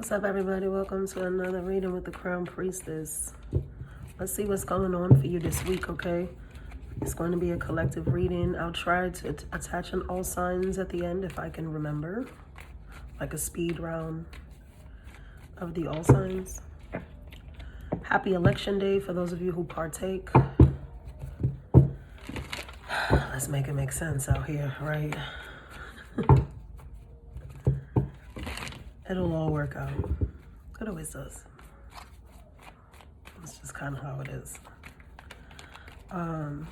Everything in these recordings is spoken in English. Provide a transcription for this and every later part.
What's up, everybody? Welcome to another reading with the Crown Priestess. Let's see what's going on for you this week, okay? It's going to be a collective reading. I'll try to attach an all signs at the end if I can remember, like a speed round of the all signs. Happy election day for those of you who partake. Let's make it make sense out here, right? It'll all work out. It always does. It's just kind of how it is. But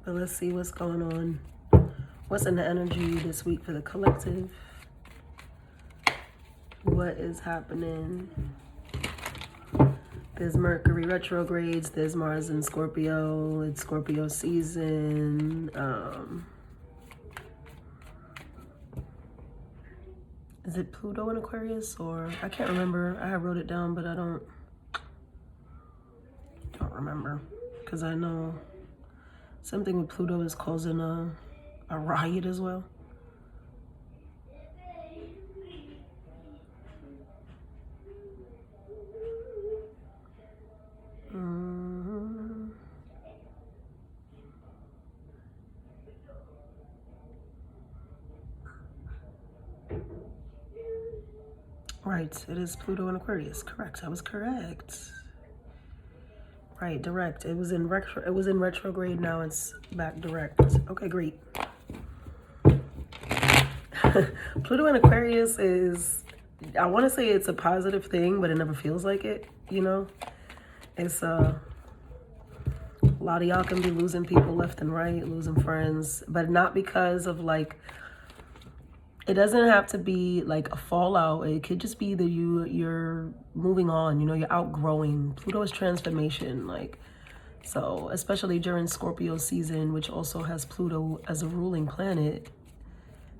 let's see what's going on. What's in the energy this week for the collective? What is happening? There's Mercury retrogrades. There's Mars in Scorpio. It's Scorpio season. Is it Pluto in Aquarius, or I can't remember. I wrote it down, but I don't remember, because I know something with Pluto is causing a riot as well. Right, it is Pluto in Aquarius. Correct. I was correct. Right, direct. It was in retrograde. Now it's back direct. Okay, great. Pluto in Aquarius is, I want to say it's a positive thing, but it never feels like it, you know? It's a lot of y'all can be losing people left and right, losing friends, but not because of like, it doesn't have to be like a fallout. It could just be that you're moving on, you know, you're outgrowing. Pluto is transformation, like, so especially during Scorpio season, which also has Pluto as a ruling planet,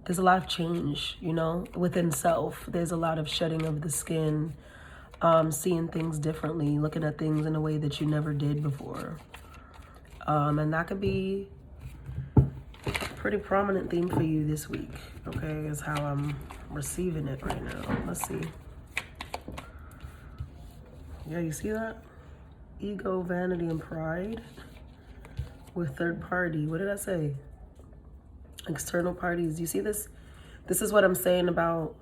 there's a lot of change, you know, within self. There's a lot of shedding of the skin, seeing things differently, looking at things in a way that you never did before. And that could be pretty prominent theme for you this week, okay, is how I'm receiving it right now. Let's see. Yeah, you see that? Ego, vanity, and pride with third party. What did I say? External parties. You see this? This is what I'm saying about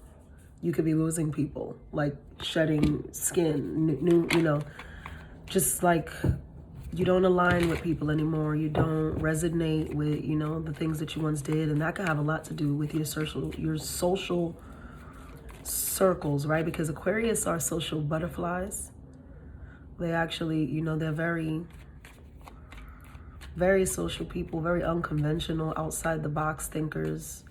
you could be losing people, like shedding skin, new, you know, just like you don't align with people anymore. You don't resonate with, you know, the things that you once did. And that could have a lot to do with your social circles, right? Because Aquarius are social butterflies. They actually, you know, they're very, very social people, very unconventional, outside the box thinkers.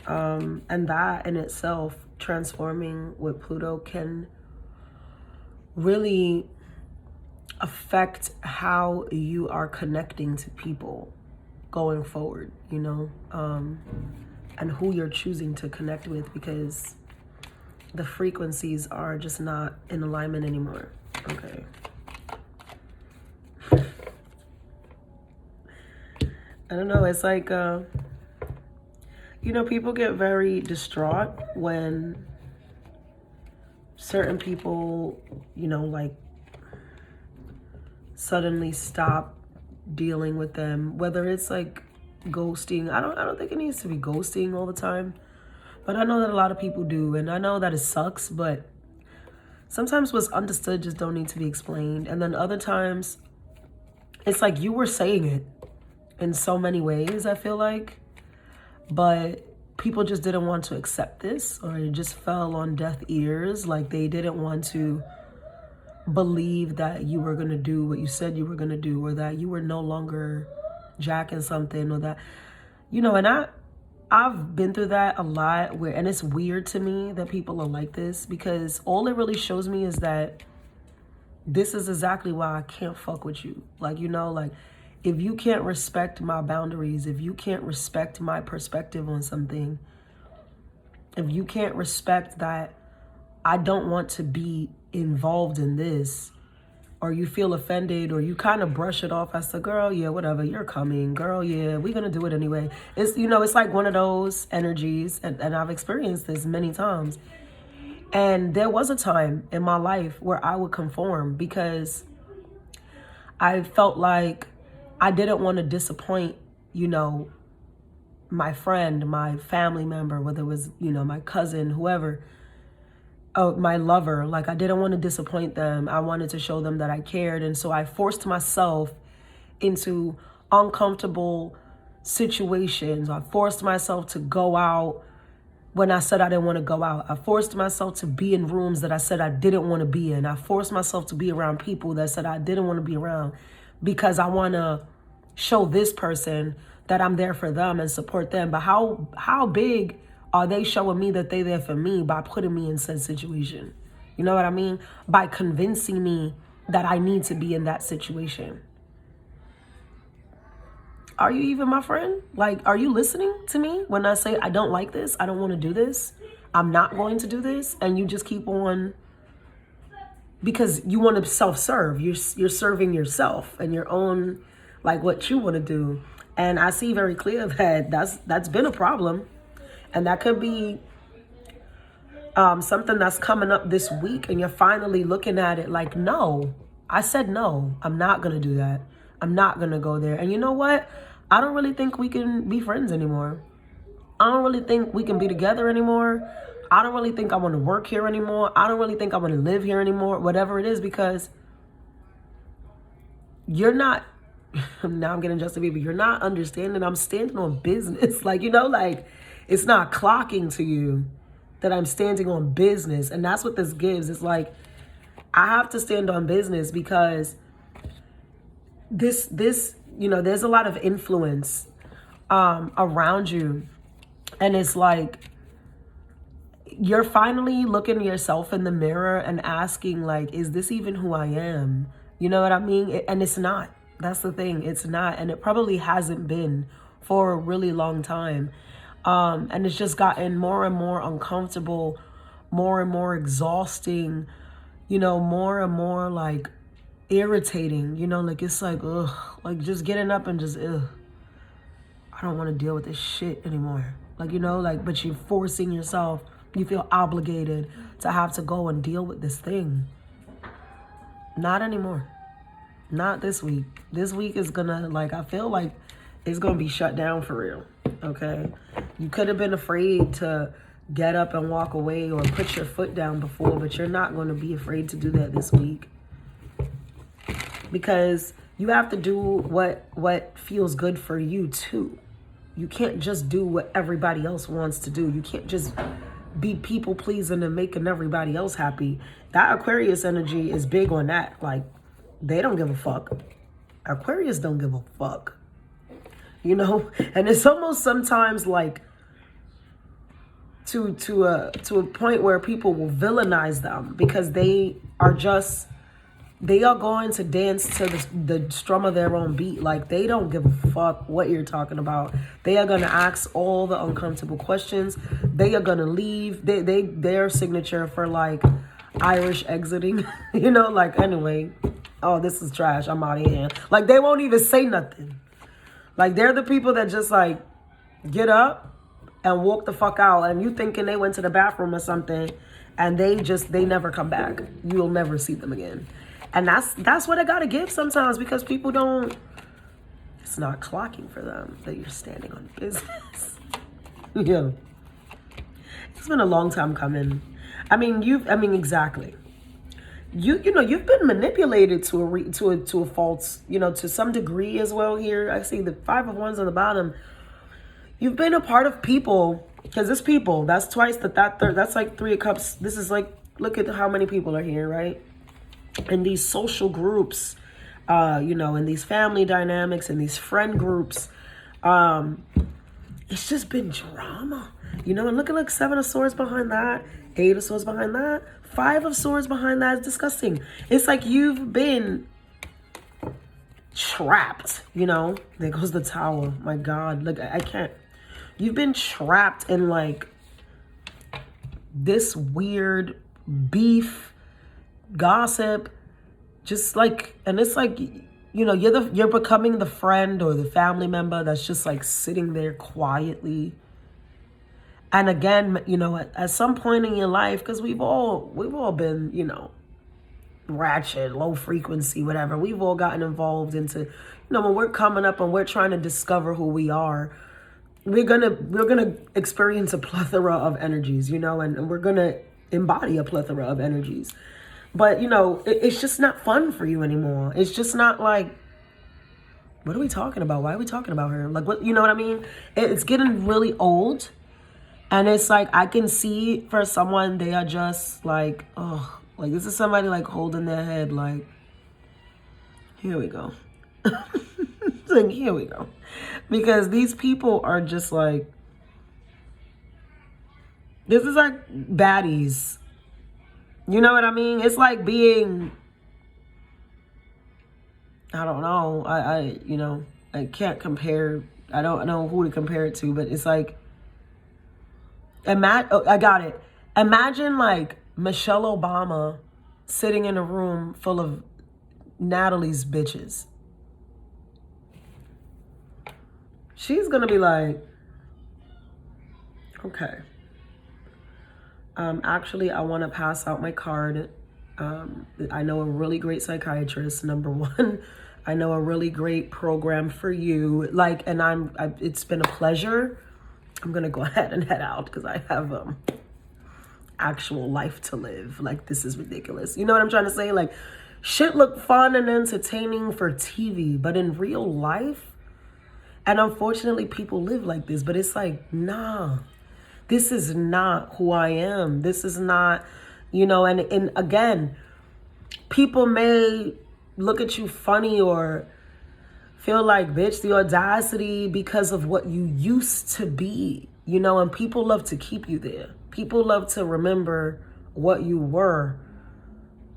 And that in itself, transforming with Pluto, can really affect how you are connecting to people going forward, you know, and who you're choosing to connect with, because the frequencies are just not in alignment anymore. Okay. I don't know, it's like, you know, people get very distraught when certain people, you know, like, suddenly stop dealing with them, whether it's like ghosting. I don't think it needs to be ghosting all the time, but I know that a lot of people do, and I know that it sucks, but sometimes what's understood just don't need to be explained. And then other times it's like you were saying it in so many ways, I feel like, but people just didn't want to accept this, or it just fell on deaf ears. Like they didn't want to believe that you were going to do what you said you were going to do, or that you were no longer jacking something, or that, you know, and I've been through that a lot, and it's weird to me that people are like this, because all it really shows me is that this is exactly why I can't fuck with you. Like, you know, like if you can't respect my boundaries, if you can't respect my perspective on something, if you can't respect that I don't want to be involved in this, or you feel offended, or you kind of brush it off as the girl, yeah, whatever, you're coming, girl, yeah, we're gonna do it anyway. It's, you know, it's like one of those energies, and I've experienced this many times. And there was a time in my life where I would conform because I felt like I didn't want to disappoint, you know, my friend, my family member, whether it was, you know, my cousin, whoever, my lover. Like, I didn't want to disappoint them. I wanted to show them that I cared. And so I forced myself into uncomfortable situations. I forced myself to go out when I said I didn't want to go out. I forced myself to be in rooms that I said I didn't want to be in. I forced myself to be around people that said I didn't want to be around because I want to show this person that I'm there for them and support them. But how big are they showing me that they're there for me by putting me in said situation? You know what I mean? By convincing me that I need to be in that situation. Are you even my friend? Like, are you listening to me when I say I don't like this? I don't want to do this. I'm not going to do this. And you just keep on because you want to self-serve. You're serving yourself and your own, like, what you want to do. And I see very clear that that's been a problem. And that could be something that's coming up this week. And you're finally looking at it like, no, I said no. I'm not going to do that. I'm not going to go there. And you know what? I don't really think we can be friends anymore. I don't really think we can be together anymore. I don't really think I want to work here anymore. I don't really think I want to live here anymore, whatever it is, because you're not, now I'm getting Justin Bieber, you're not understanding I'm standing on business. Like, you know, like, it's not clocking to you that I'm standing on business. And that's what this gives. It's like, I have to stand on business because this, you know, there's a lot of influence around you. And it's like, you're finally looking at yourself in the mirror and asking, like, is this even who I am? You know what I mean? And it's not. That's the thing. It's not. And it probably hasn't been for a really long time. And it's just gotten more and more uncomfortable, more and more exhausting, you know, more and more like irritating, you know, like it's like, ugh, like just getting up and just, ugh, I don't want to deal with this shit anymore. Like, you know, like, but you're forcing yourself, you feel obligated to have to go and deal with this thing. Not anymore. Not this week. This week is gonna, like, I feel like it's gonna be shut down for real. Okay. You could have been afraid to get up and walk away or put your foot down before, but you're not going to be afraid to do that this week. Because you have to do what feels good for you too. You can't just do what everybody else wants to do. You can't just be people pleasing and making everybody else happy. That Aquarius energy is big on that. Like, they don't give a fuck. Aquarius don't give a fuck. You know? And it's almost sometimes like to a point where people will villainize them because they are going to dance to the strum of their own beat. Like, they don't give a fuck what you're talking about. They are going to ask all the uncomfortable questions. They are going to leave. Their signature for, like, Irish exiting, you know, like, anyway, oh, this is trash, I'm out of here. Like, they won't even say nothing. Like, they're the people that just, like, get up and walk the fuck out. And you thinking they went to the bathroom or something, and they never come back. You'll never see them again. And that's what I gotta give sometimes, because people don't, it's not clocking for them that you're standing on business. Yeah. It's been a long time coming. Exactly. You know, you've been manipulated to a fault, you know, to some degree as well here. I see the 5 of Wands on the bottom. You've been a part of people, because this people, that's twice, that's like 3 of Cups. This is like, look at how many people are here, right? In these social groups, you know, in these family dynamics, in these friend groups, it's just been drama, you know. And look at 7 of Swords behind that, 8 of Swords behind that, 5 of Swords behind that. It's disgusting. It's like you've been trapped, you know. There goes the Tower. My God, look, I can't. You've been trapped in like this weird beef, gossip, just like, and it's like, you know, you're becoming the friend or the family member that's just like sitting there quietly. And again, you know, at some point in your life, because we've all been, you know, ratchet, low frequency, whatever. We've all gotten involved into, you know, when we're coming up and we're trying to discover who we are, we're gonna experience a plethora of energies, you know, and we're gonna embody a plethora of energies. But, you know, it's just not fun for you anymore. It's just not like, what are we talking about? Why are we talking about her? Like, what, you know what I mean? It's getting really old. And it's like, I can see for someone, they are just like, oh, like this is somebody like holding their head like, here we go. Like, here we go. Because these people are just like, this is like baddies. You know what I mean? It's like being, I don't know. You know, I can't compare. I don't know who to compare it to, but it's like, I got it. Imagine like Michelle Obama sitting in a room full of Natalie's bitches. She's gonna be like, okay. Actually, I want to pass out my card. I know a really great psychiatrist, number one. I know a really great program for you. Like, and it's been a pleasure. I'm going to go ahead and head out because I have actual life to live. Like, this is ridiculous. You know what I'm trying to say? Like, shit look fun and entertaining for TV, but in real life, and unfortunately people live like this, but it's like, nah. This is not who I am. This is not, you know, and again, people may look at you funny or feel like, bitch, the audacity because of what you used to be, you know, and people love to keep you there. People love to remember what you were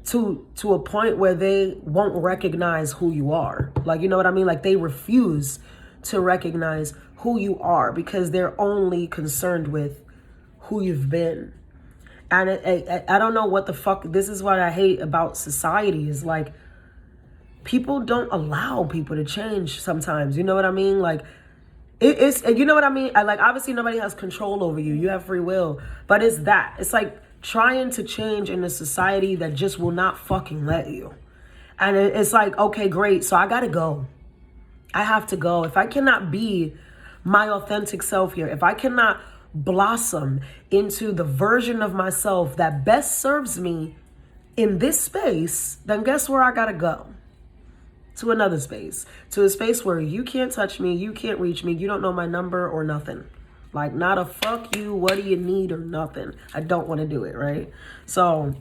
to a point where they won't recognize who you are. Like, you know what I mean? Like, they refuse to recognize who you are because they're only concerned with who you've been. And I don't know what the fuck, this is what I hate about society is like, people don't allow people to change sometimes. You know what I mean? Like, it's, you know what I mean? Like, obviously nobody has control over you. You have free will. But it's that. It's like trying to change in a society that just will not fucking let you. And it's like, okay, great. So I gotta go. I have to go. If I cannot be my authentic self here, if I cannot blossom into the version of myself that best serves me in this space, then guess where I gotta go? To another space. To a space where you can't touch me, you can't reach me, you don't know my number or nothing. Like, not a fuck you, what do you need or nothing. I don't want to do it, right? So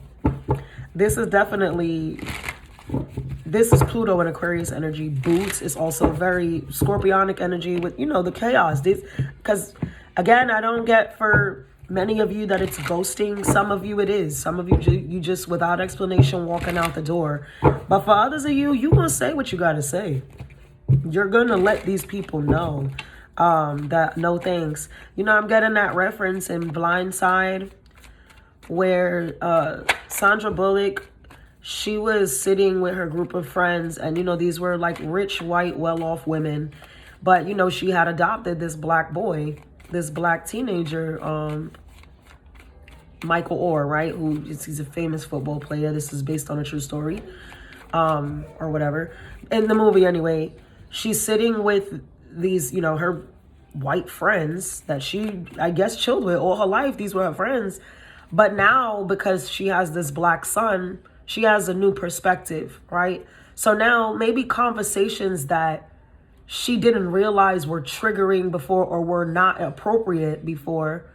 this is definitely, this is Pluto and Aquarius energy. Boots is also very Scorpionic energy with, you know, the chaos. Because, again, I don't get for many of you that it's ghosting. Some of you it is. Some of you just without explanation walking out the door. But for others of you, you going to say what you got to say. You're going to let these people know that no thanks. You know, I'm getting that reference in Blind Side where Sandra Bullock, she was sitting with her group of friends, and, you know, these were like rich, white, well-off women. But, you know, she had adopted this black boy, this black teenager, Michael Orr, right? He's a famous football player. This is based on a true story, or whatever. In the movie, anyway, she's sitting with these, you know, her white friends that she, I guess, chilled with all her life. These were her friends. But now, because she has this black son, she has a new perspective, right? So now maybe conversations that she didn't realize were triggering before or were not appropriate before,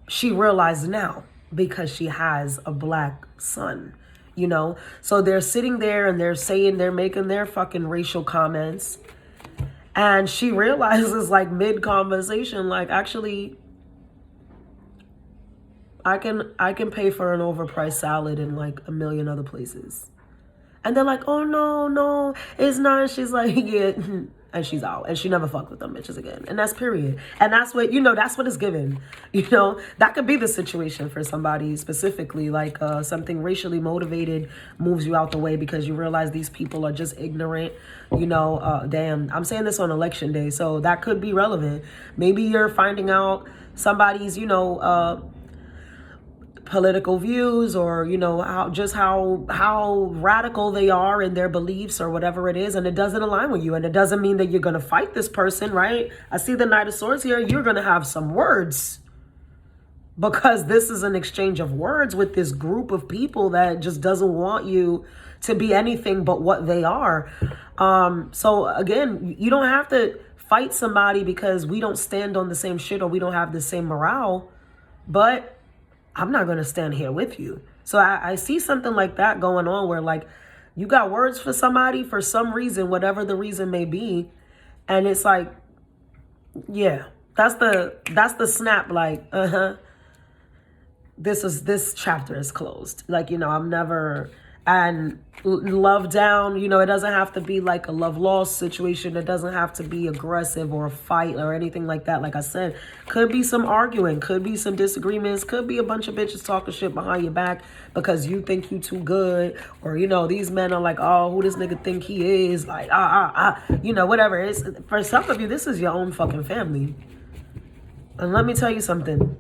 she realized now because she has a black son, you know? So they're sitting there and they're making their fucking racial comments. And she realizes, like, mid-conversation, like, actually, I can pay for an overpriced salad in like a million other places. And they're like, oh no, it's not. She's like, yeah. And she's out. And she never fucked with them bitches again. And that's period. And that's what, you know, that's what it's given. You know, that could be the situation for somebody specifically, like something racially motivated moves you out the way because you realize these people are just ignorant. You know, damn, I'm saying this on election day, so that could be relevant. Maybe you're finding out somebody's, you know, political views, or, you know, how radical they are in their beliefs or whatever it is, and it doesn't align with you. And it doesn't mean that you're going to fight this person, right? I see the Knight of Swords here. You're going to have some words, because this is an exchange of words with this group of people that just doesn't want you to be anything but what they are. So again, you don't have to fight somebody because we don't stand on the same shit or we don't have the same morale, but I'm not going to stand here with you. So I see something like that going on, where like you got words for somebody for some reason, whatever the reason may be. And it's like, yeah, that's the snap. Like, this chapter is closed. Like, you know, I'm never, and love down, you know, it doesn't have to be like a love lost situation. It doesn't have to be aggressive or a fight or anything like that. Like I said, could be some arguing, could be some disagreements, could be a bunch of bitches talking shit behind your back because you think you too good, or, you know, these men are like, oh, who this nigga think he is, like, you know, whatever. It's, for some of you, this is your own fucking family. And let me tell you something.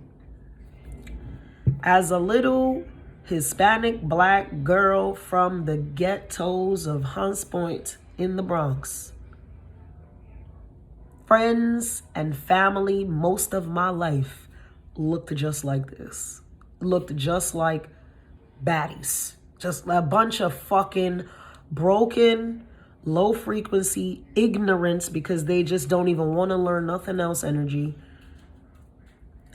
As a little Hispanic black girl from the ghettos of Hunts Point in the Bronx, friends and family most of my life looked just like this. Looked just like baddies. Just a bunch of fucking broken, low frequency ignorance, because they just don't even want to learn nothing else energy.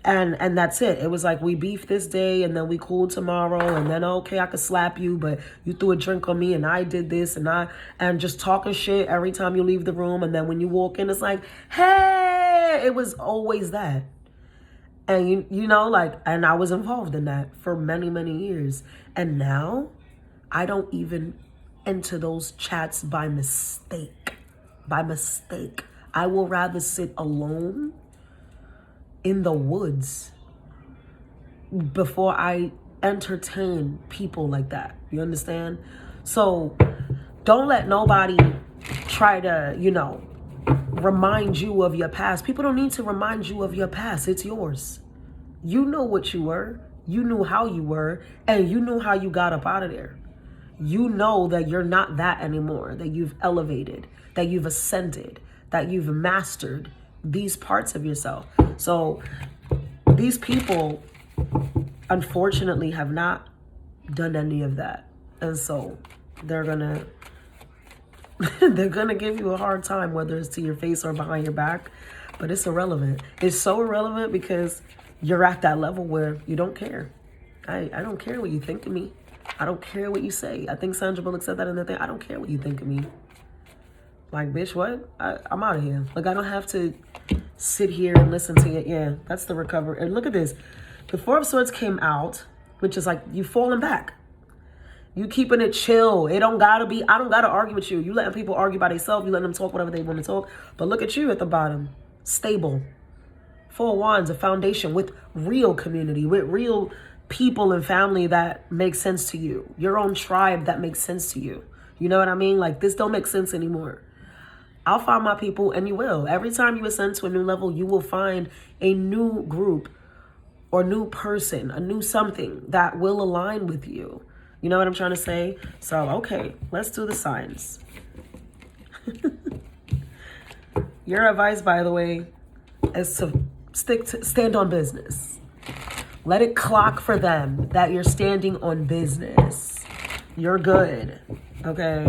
And that's it. It was like, we beef this day and then we cool tomorrow, and then, okay, I could slap you, but you threw a drink on me and I did this, and just talking shit every time you leave the room. And then when you walk in, it's like, hey, it was always that. And you know, like, and I was involved in that for many, many years. And now I don't even enter those chats by mistake. By mistake. I will rather sit alone in the woods before I entertain people like that. You understand? So don't let nobody try to, you know, remind you of your past. People don't need to remind you of your past. It's yours. You know what you were. You knew how you were, and you knew how you got up out of there. You know that you're not that anymore, that you've elevated, that you've ascended, that you've mastered these parts of yourself. So these people, unfortunately, have not done any of that. And so they're gonna give you a hard time, whether it's to your face or behind your back. But it's irrelevant. It's so irrelevant because you're at that level where you don't care. I don't care what you think of me. I don't care what you say. I think Sandra Bullock said that in the thing. I don't care what you think of me. Like, bitch, what? I'm out of here. Like, I don't have to sit here and listen to it. Yeah, that's the recovery. And look at this. The Four of Swords came out, which is like, you falling back. You keeping it chill. It don't gotta be, I don't gotta argue with you. You letting people argue by themselves. You letting them talk whatever they want to talk. But look at you at the bottom. Stable. Four of Wands, a foundation with real community, with real people and family that makes sense to you. Your own tribe that makes sense to you. You know what I mean? Like, this don't make sense anymore. I'll find my people, and you will. Every time you ascend to a new level, you will find a new group or new person, a new something that will align with you. You know what I'm trying to say? So, okay, let's do the signs. Your advice, by the way, is to stand on business. Let it clock for them that you're standing on business. You're good, okay?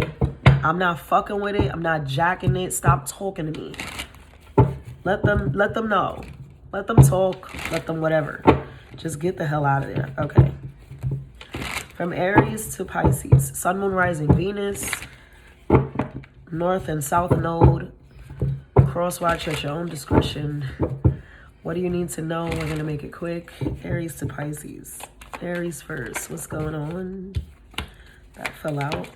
I'm not fucking with it. I'm not jacking it. Stop talking to me. Let them know. Let them talk. Let them whatever. Just get the hell out of there. Okay. From Aries to Pisces. Sun, Moon, Rising, Venus. North and South Node. Cross watch at your own discretion. What do you need to know? We're going to make it quick. Aries to Pisces. Aries first. What's going on? That fell out.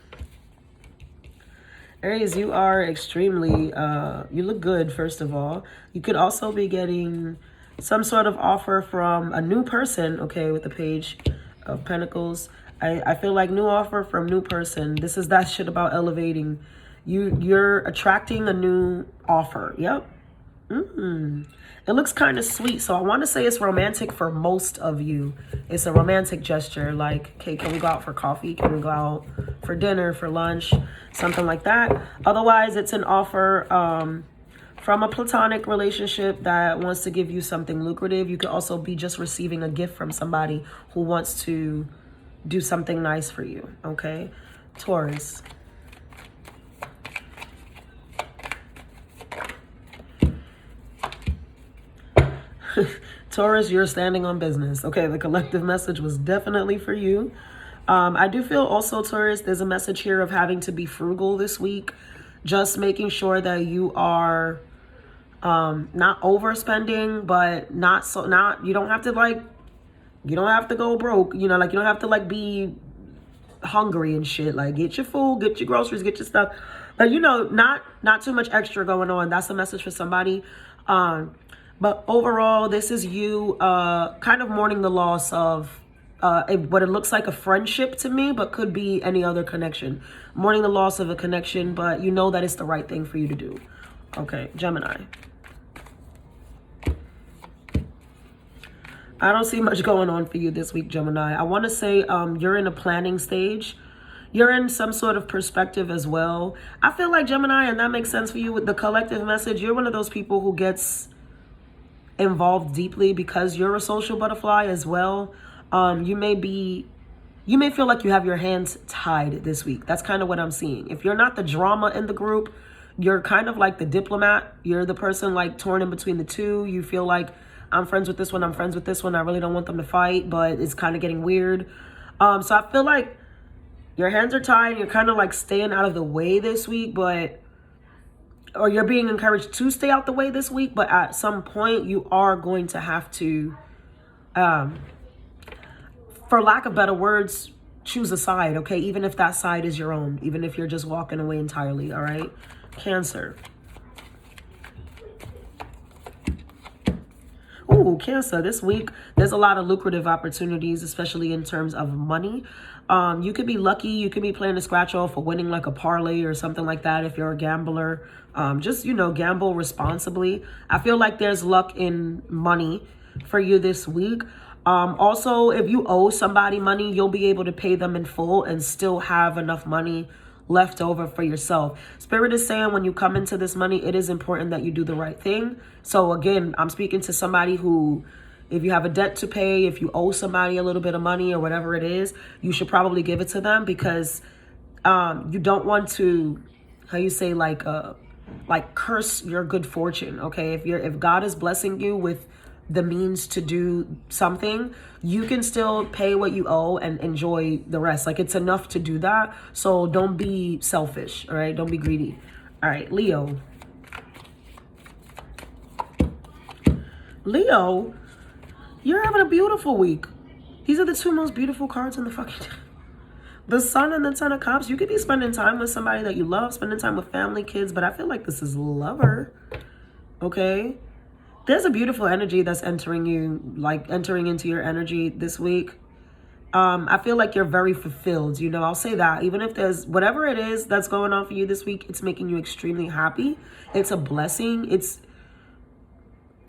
Aries, you are extremely, you look good, first of all. You could also be getting some sort of offer from a new person, okay, with the Page of Pentacles. I feel like new offer from new person. This is that shit about elevating. You're attracting a new offer. Yep. It looks kind of sweet. So I want to say it's romantic for most of you. It's a romantic gesture. Like, okay, can we go out for coffee? Can we go out for dinner, for lunch? Something like that. Otherwise, it's an offer from a platonic relationship that wants to give you something lucrative. You could also be just receiving a gift from somebody who wants to do something nice for you. Okay, Taurus. Taurus, you're standing on business. Okay, the collective message was definitely for you. I do feel also, Taurus, there's a message here of having to be frugal this week. Just making sure that you are not overspending, but you don't have to go broke, you know, like you don't have to like be hungry and shit. Like, get your food, get your groceries, get your stuff, but you know, not too much extra going on. That's a message for somebody. But overall, this is you kind of mourning the loss of what it looks like a friendship to me, but could be any other connection. Mourning the loss of a connection, but you know that it's the right thing for you to do. Okay, Gemini. I don't see much going on for you this week, Gemini. I want to say you're in a planning stage. You're in some sort of perspective as well. I feel like, Gemini, and that makes sense for you with the collective message, you're one of those people who gets involved deeply because you're a social butterfly as well. You may feel like you have your hands tied this week. That's kind of what I'm seeing. If you're not the drama in the group, you're kind of like the diplomat. You're the person like torn in between the two. You feel like, I'm friends with this one, I'm friends with this one. I really don't want them to fight, but it's kind of getting weird. So I feel like your hands are tied. You're kind of like staying out of the way this week, or you're being encouraged to stay out the way this week, but at some point you are going to have to, for lack of better words, choose a side, okay? Even if that side is your own, even if you're just walking away entirely, all right? Cancer. Ooh, Cancer, this week, there's a lot of lucrative opportunities, especially in terms of money. You could be lucky. You could be playing a scratch off or winning like a parlay or something like that if you're a gambler. Just, you know, gamble responsibly. I feel like there's luck in money for you this week. Also, if you owe somebody money, you'll be able to pay them in full and still have enough money left over for yourself. Spirit is saying when you come into this money, it is important that you do the right thing. So again, I'm speaking to somebody who, if you have a debt to pay, if you owe somebody a little bit of money or whatever it is, you should probably give it to them because you don't want to, how you say, like curse your good fortune. Okay, if God is blessing you with the means to do something, you can still pay what you owe and enjoy the rest. Like, it's enough to do that. So don't be selfish, all right? Don't be greedy. All right, Leo. Leo, you're having a beautiful week. These are the two most beautiful cards in the fucking deck. The Sun and the Ten of Cups. You could be spending time with somebody that you love, spending time with family, kids, but I feel like this is lover, okay? There's a beautiful energy that's entering you, like entering into your energy this week. I feel like you're very fulfilled. You know, I'll say that. Even if there's whatever it is that's going on for you this week, it's making you extremely happy. It's a blessing. This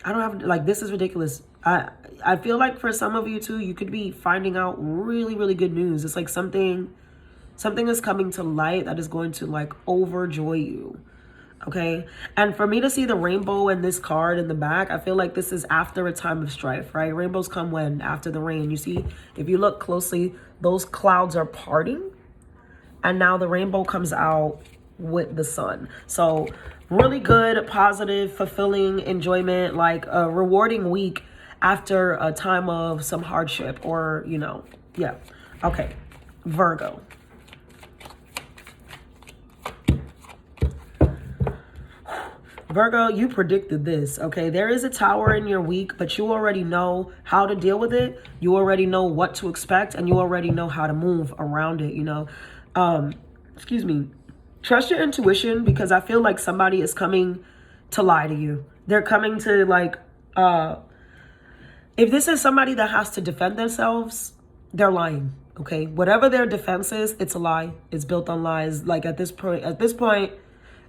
is ridiculous. I feel like for some of you too, you could be finding out really, really good news. It's like something is coming to light that is going to like overjoy you. Okay, and for me to see the rainbow in this card in the back, I feel like this is after a time of strife, right? Rainbows come when? After the rain. You see, if you look closely, those clouds are parting, and now the rainbow comes out with the sun. So really good, positive, fulfilling enjoyment, like a rewarding week after a time of some hardship or, you know, yeah. Okay, Virgo. Virgo, you predicted this, okay? There is a tower in your week, but you already know how to deal with it. You already know what to expect, and you already know how to move around it, you know? Excuse me. Trust your intuition, because I feel like somebody is coming to lie to you. They're coming to, like, if this is somebody that has to defend themselves, they're lying, okay? Whatever their defense is, it's a lie. It's built on lies. Like, at this point,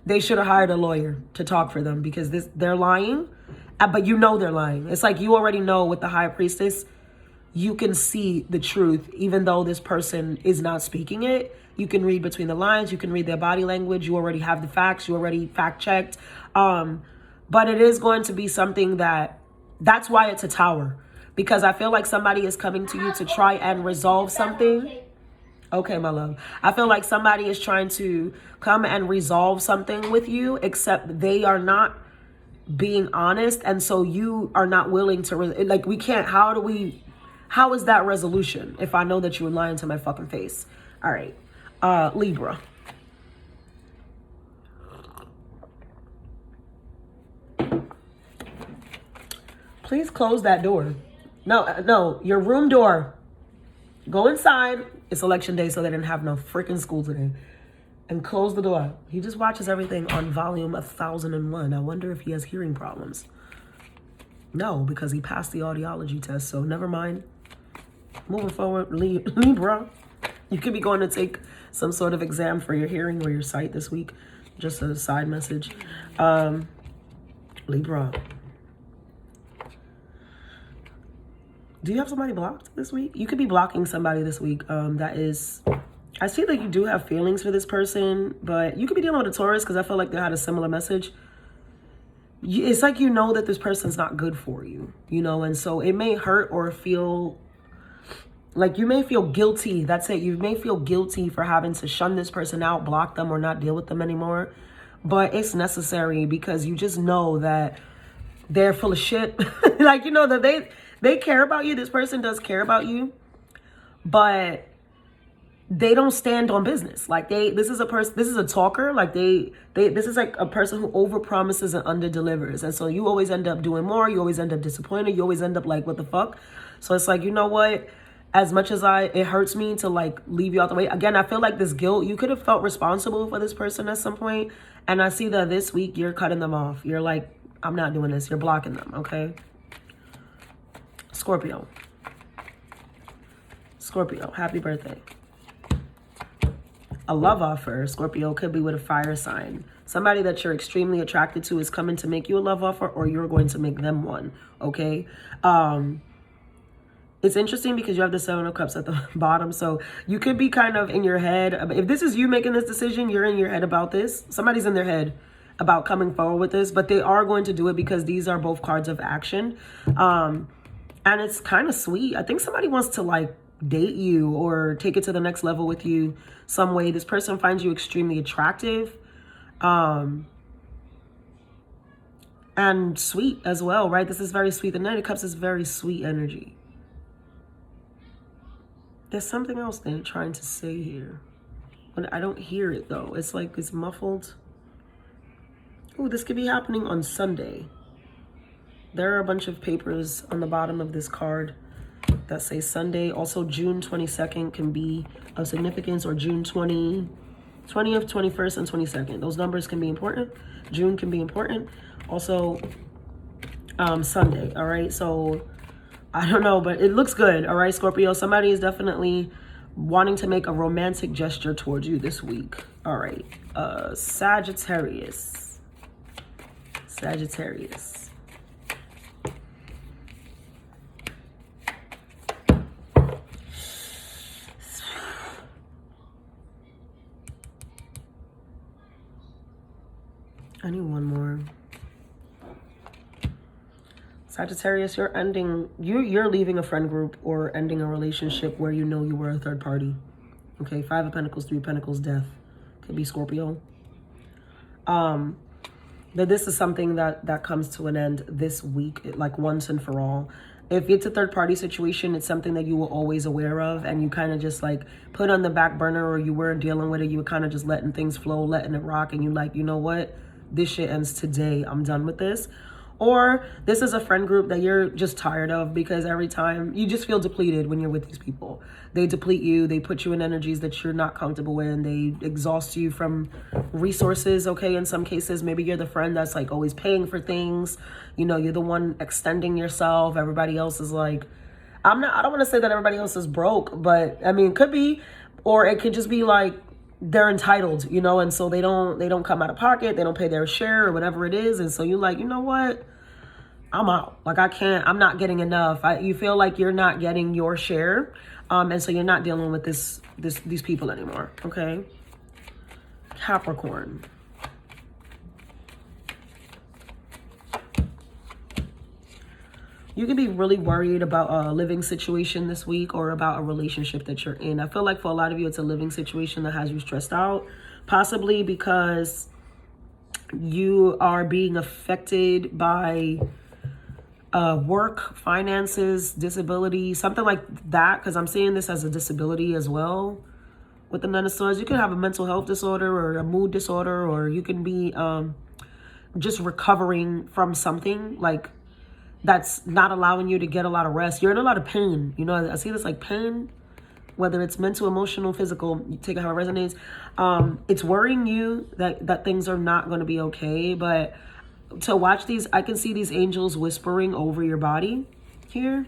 they should have hired a lawyer to talk for them, because they're lying, but you know they're lying. It's like you already know with the High Priestess, you can see the truth, even though this person is not speaking it. You can read between the lines. You can read their body language. You already have the facts. You already fact checked. But it is going to be something that's why it's a tower, because I feel like somebody is coming to you to try and resolve something. Okay, my love. I feel like somebody is trying to come and resolve something with you, except they are not being honest. And so you are not willing to, like, we can't, how is that resolution if I know that you were lying to my fucking face? All right. Libra. Please close that door. No, your room door. Go inside. It's election day, so they didn't have no freaking school today. And close the door. He just watches everything on volume 1001. I wonder if he has hearing problems. No, because he passed the audiology test, so never mind. Moving forward, Libra. You could be going to take some sort of exam for your hearing or your sight this week. Just a side message. Libra. Do you have somebody blocked this week? You could be blocking somebody this week. I see that you do have feelings for this person, but you could be dealing with a Taurus, because I feel like they had a similar message. It's like you know that this person's not good for you, and so it may hurt or feel like you may feel guilty. That's it. You may feel guilty for having to shun this person out, block them, or not deal with them anymore. But it's necessary, because you just know that they're full of shit. Like, that they care about you. This person does care about you, but they don't stand on business. Like this is a talker. Like this is like a person who overpromises and underdelivers. And so you always end up doing more. You always end up disappointed. You always end up like, what the fuck? So it's like, you know what? As much as it hurts me to like leave you out the way. Again, I feel like this guilt, you could have felt responsible for this person at some point. And I see that this week you're cutting them off. You're like, I'm not doing this. You're blocking them. Okay. Scorpio, happy birthday. A love offer. Scorpio could be with a fire sign. Somebody that you're extremely attracted to is coming to make you a love offer, or you're going to make them one. Okay. It's interesting because you have the 7 of Cups at the bottom. So you could be kind of in your head. If this is you making this decision, you're in your head about this. Somebody's in their head about coming forward with this, but they are going to do it because these are both cards of action. And it's kind of sweet. I think somebody wants to like date you or take it to the next level with you some way. This person finds you extremely attractive. And sweet as well, right? This is very sweet. The Knight of Cups is very sweet energy. There's something else they're trying to say here, but I don't hear it though. It's like it's muffled. Oh, this could be happening on Sunday. There are a bunch of papers on the bottom of this card that say Sunday. Also, June 22nd can be of significance, or June 20th, 21st, and 22nd. Those numbers can be important. June can be important. Also, Sunday, all right? So, I don't know, but it looks good, all right, Scorpio? Somebody is definitely wanting to make a romantic gesture towards you this week. All right, Sagittarius. I need one more. Sagittarius, you're leaving a friend group or ending a relationship where you know you were a third party. Okay, 5 of Pentacles, 3 of Pentacles, death. Could be Scorpio. That this is something that comes to an end this week, like once and for all. If it's a third party situation, it's something that you were always aware of and you kind of just like put on the back burner, or you weren't dealing with it. You were kind of just letting things flow, letting it rock. And you like, you know what? This shit ends today. I'm done with this. Or this is a friend group that you're just tired of, because every time you just feel depleted when you're with these people. They deplete you. They put you in energies that you're not comfortable in. They exhaust you from resources. Okay. In some cases, maybe you're the friend that's like always paying for things. You know, you're the one extending yourself. Everybody else is like, I don't want to say that everybody else is broke, but I mean, it could be, or it could just be like, they're entitled, you know, and so they don't come out of pocket, they don't pay their share or whatever it is, and so you're like, you know what, I'm out. Like, I'm not getting enough. You feel like you're not getting your share, and so you're not dealing with these people anymore. Okay, Capricorn. You can be really worried about a living situation this week or about a relationship that you're in. I feel like for a lot of you, it's a living situation that has you stressed out, possibly because you are being affected by work, finances, disability, something like that, because I'm seeing this as a disability as well. With the Nine of Swords, you could have a mental health disorder or a mood disorder, or you can be just recovering from something like that's not allowing you to get a lot of rest. You're in a lot of pain. You know, I see this like pain, whether it's mental, emotional, physical, you take it how it resonates. It's worrying you that things are not going to be okay. But to watch these, I can see these angels whispering over your body here.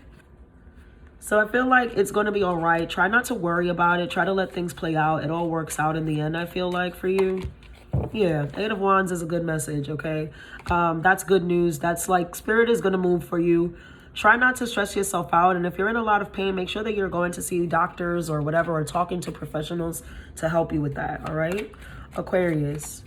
So I feel like it's going to be all right. Try not to worry about it. Try to let things play out. It all works out in the end, I feel like, for you. Yeah, Eight of Wands is a good message, okay? That's good news. That's like Spirit is going to move for you. Try not to stress yourself out. And if you're in a lot of pain, make sure that you're going to see doctors or whatever, or talking to professionals to help you with that, all right? Aquarius.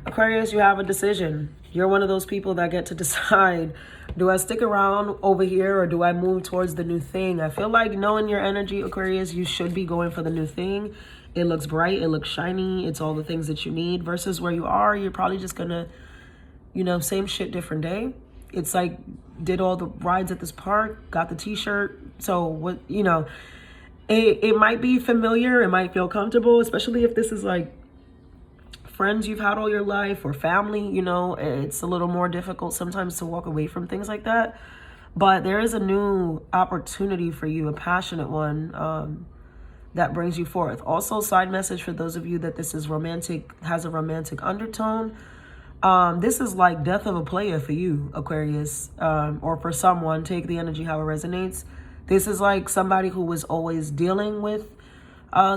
Aquarius, you have a decision. You're one of those people that get to decide, do I stick around over here or do I move towards the new thing? I feel like, knowing your energy, Aquarius, you should be going for the new thing. It looks bright, it looks shiny, it's all the things that you need, versus where you are, you're probably just gonna, you know, same shit, different day. It's like, did all the rides at this park, got the t-shirt, so what, you know, it might be familiar, it might feel comfortable, especially if this is like friends you've had all your life or family, you know, it's a little more difficult sometimes to walk away from things like that. But there is a new opportunity for you, a passionate one, that brings you forth. Also, side message for those of you that this is romantic, has a romantic undertone. This is like death of a player for you, Aquarius, or for someone. Take the energy how it resonates. This is like somebody who was always dealing with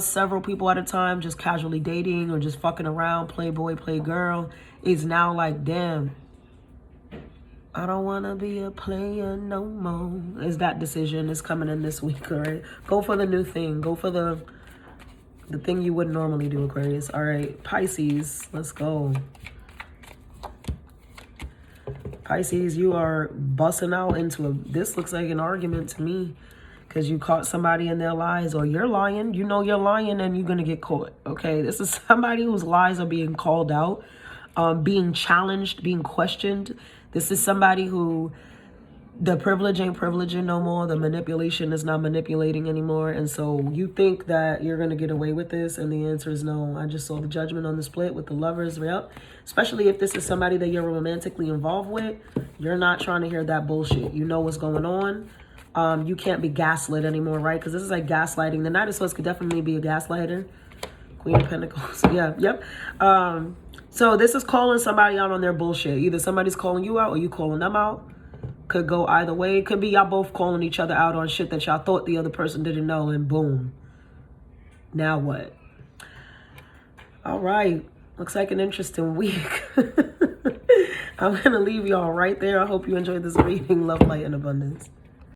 several people at a time, just casually dating or just fucking around, playboy, playgirl, is now like, damn, I don't want to be a player no more. Is that decision is coming in this week, all right? Go for the new thing. Go for the thing you wouldn't normally do, Aquarius. All right, Pisces, let's go. Pisces, you are busting out into a, this looks like an argument to me, because you caught somebody in their lies, or you're lying. You know you're lying and you're going to get caught, okay? This is somebody whose lies are being called out, being challenged, being questioned. This is somebody who the privilege ain't privileging no more. The manipulation is not manipulating anymore. And so you think that you're going to get away with this, and the answer is no. I just saw the Judgment on the split with the Lovers. Yep. Especially if this is somebody that you're romantically involved with. You're not trying to hear that bullshit. You know what's going on. You can't be gaslit anymore, right? Because this is like gaslighting. The Knight of Swords could definitely be a gaslighter. Queen of Pentacles. Yeah, yep. So this is calling somebody out on their bullshit. Either somebody's calling you out or you calling them out. Could go either way. It could be y'all both calling each other out on shit that y'all thought the other person didn't know, and boom. Now what? All right. Looks like an interesting week. I'm going to leave y'all right there. I hope you enjoyed this reading. Love, light, and abundance.